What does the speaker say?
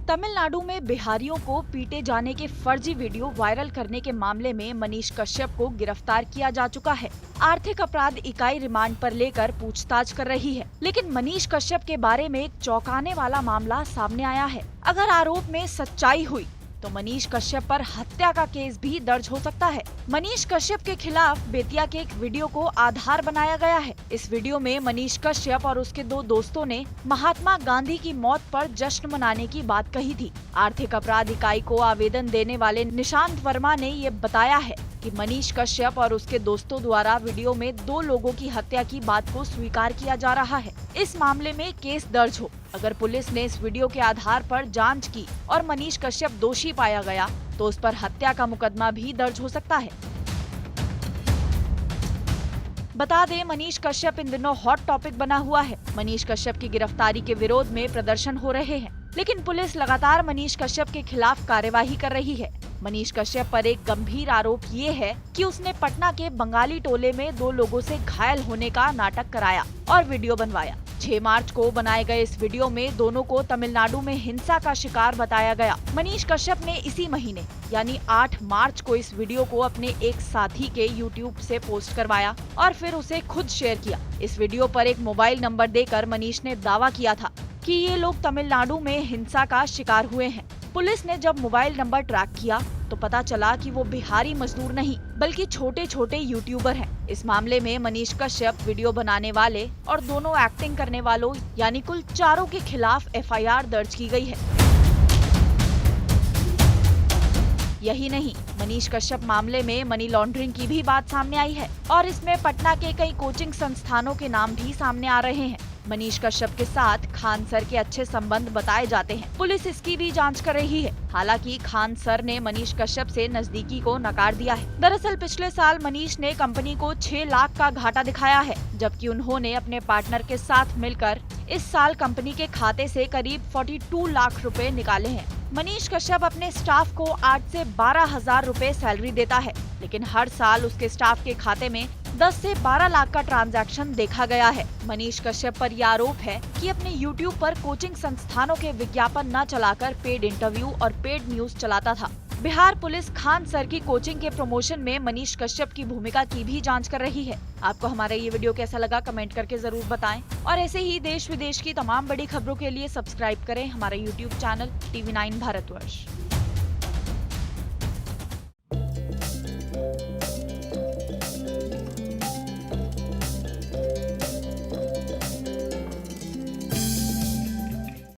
तमिलनाडु में बिहारियों को पीटे जाने के फर्जी वीडियो वायरल करने के मामले में मनीष कश्यप को गिरफ्तार किया जा चुका है। आर्थिक अपराध इकाई रिमांड पर लेकर पूछताछ कर रही है, लेकिन मनीष कश्यप के बारे में एक चौंकाने वाला मामला सामने आया है। अगर आरोप में सच्चाई हुई तो मनीष कश्यप पर हत्या का केस भी दर्ज हो सकता है। मनीष कश्यप के खिलाफ बेतिया के एक वीडियो को आधार बनाया गया है। इस वीडियो में मनीष कश्यप और उसके दो दोस्तों ने महात्मा गांधी की मौत पर जश्न मनाने की बात कही थी। आर्थिक अपराध इकाई को आवेदन देने वाले निशांत वर्मा ने ये बताया है कि मनीष कश्यप और उसके दोस्तों द्वारा वीडियो में 2 लोगों की हत्या की बात को स्वीकार किया जा रहा है। इस मामले में केस दर्ज हो, अगर पुलिस ने इस वीडियो के आधार पर जांच की और मनीष कश्यप दोषी पाया गया तो उस पर हत्या का मुकदमा भी दर्ज हो सकता है। बता दें, मनीष कश्यप इन दिनों हॉट टॉपिक बना हुआ है। मनीष कश्यप की गिरफ्तारी के विरोध में प्रदर्शन हो रहे हैं, लेकिन पुलिस लगातार मनीष कश्यप के खिलाफ कार्यवाही कर रही है। मनीष कश्यप पर एक गंभीर आरोप ये है कि उसने पटना के बंगाली टोले में 2 लोगों से घायल होने का नाटक कराया और वीडियो बनवाया। 6 मार्च को बनाए गए इस वीडियो में दोनों को तमिलनाडु में हिंसा का शिकार बताया गया। मनीष कश्यप ने इसी महीने यानी 8 मार्च को इस वीडियो को अपने एक साथी के YouTube से पोस्ट करवाया और फिर उसे खुद शेयर किया। इस वीडियो पर एक मोबाइल नंबर देकर मनीष ने दावा किया था कि ये लोग तमिलनाडु में हिंसा का शिकार हुए हैं। पुलिस ने जब मोबाइल नंबर ट्रैक किया तो पता चला कि वो बिहारी मजदूर नहीं बल्कि छोटे छोटे यूट्यूबर हैं। इस मामले में मनीष कश्यप, वीडियो बनाने वाले और दोनों एक्टिंग करने वालों यानी कुल 4 के खिलाफ FIR दर्ज की गई है। यही नहीं, मनीष कश्यप मामले में मनी लॉन्ड्रिंग की भी बात सामने आई है और इसमें पटना के कई कोचिंग संस्थानों के नाम भी सामने आ रहे हैं। मनीष कश्यप के साथ खान सर के अच्छे संबंध बताए जाते हैं। पुलिस इसकी भी जांच कर रही है। हालांकि खान सर ने मनीष कश्यप से नजदीकी को नकार दिया है। दरअसल पिछले साल मनीष ने कंपनी को 6 लाख का घाटा दिखाया है, जबकि उन्होंने अपने पार्टनर के साथ मिलकर इस साल कंपनी के खाते से करीब 42 लाख रुपए निकाले हैं। मनीष कश्यप अपने स्टाफ को 8 से 12 हजार रुपए सैलरी देता है, लेकिन हर साल उसके स्टाफ के खाते में 10 से 12 लाख का ट्रांजैक्शन देखा गया है। मनीष कश्यप पर यह आरोप है कि अपने YouTube पर कोचिंग संस्थानों के विज्ञापन न चलाकर पेड इंटरव्यू और पेड न्यूज चलाता था। बिहार पुलिस खान सर की कोचिंग के प्रमोशन में मनीष कश्यप की भूमिका की भी जांच कर रही है। आपको हमारा ये वीडियो कैसा लगा कमेंट करके जरूर बताएं और ऐसे ही देश विदेश की तमाम बड़ी खबरों के लिए सब्सक्राइब करें हमारा YouTube चैनल TV9 भारतवर्ष।